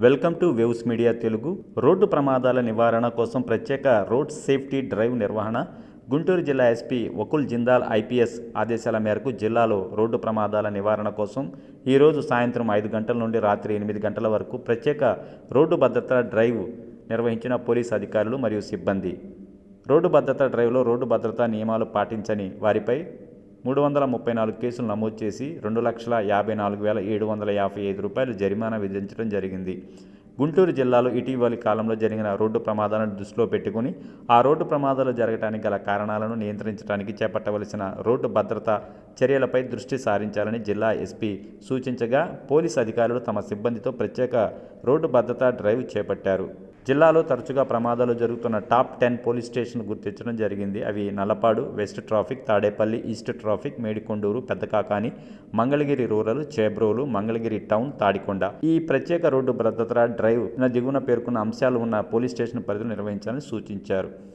Welcome to waves media Telugu. Road ప్రమాదాల నివారణ కోసం ప్రత్యేక రోడ్ సేఫ్టీ డ్రైవ్ నిర్వహణ. గుంటూరు జిల్లా ఎస్పీ వకుల్ జిందాల్ ఐపీఎస్ ఆదేశాల మేరకు జిల్లాలో రోడ్డు ప్రమాదాల నివారణ కోసం ఈరోజు సాయంత్రం 5 గంటల నుండి రాత్రి 8 గంటల వరకు ప్రత్యేక రోడ్డు భద్రతా డ్రైవ్ నిర్వహించిన పోలీసు అధికారులు మరియు సిబ్బంది. రోడ్డు భద్రతా డ్రైవ్లో రోడ్డు భద్రతా నియమాలు పాటించని వారిపై 334 కేసులు నమోదు చేసి 2,54,755 రూపాయలు జరిమానా విధించడం జరిగింది. గుంటూరు జిల్లాలో ఇటీవలి కాలంలో జరిగిన రోడ్డు ప్రమాదాలను దృష్టిలో పెట్టుకుని ఆ రోడ్డు ప్రమాదాలు జరగడానికి గల కారణాలను నియంత్రించడానికి చేపట్టవలసిన రోడ్డు భద్రతా చర్యలపై దృష్టి సారించాలని జిల్లా ఎస్పీ సూచించగా పోలీసు అధికారులు తమ సిబ్బందితో ప్రత్యేక రోడ్డు భద్రతా డ్రైవ్ చేపట్టారు. జిల్లాలో తరచుగా ప్రమాదాలు జరుగుతున్న టాప్ 10 పోలీస్ స్టేషన్లు గుర్తించడం జరిగింది. అవి Nallapadu west traffic, Tadepalli east traffic, Medikonduru, Peddakakani, Mangalagiri rural, Chebrolu, Mangalagiri town, Tadikonda. ఈ ప్రత్యేక రోడ్డు భద్రతా డ్రైవ్ దిగువన పేర్కొన్న అంశాలు ఉన్న పోలీస్ స్టేషన్ పరిధిలో నిర్వహించాలని సూచించారు.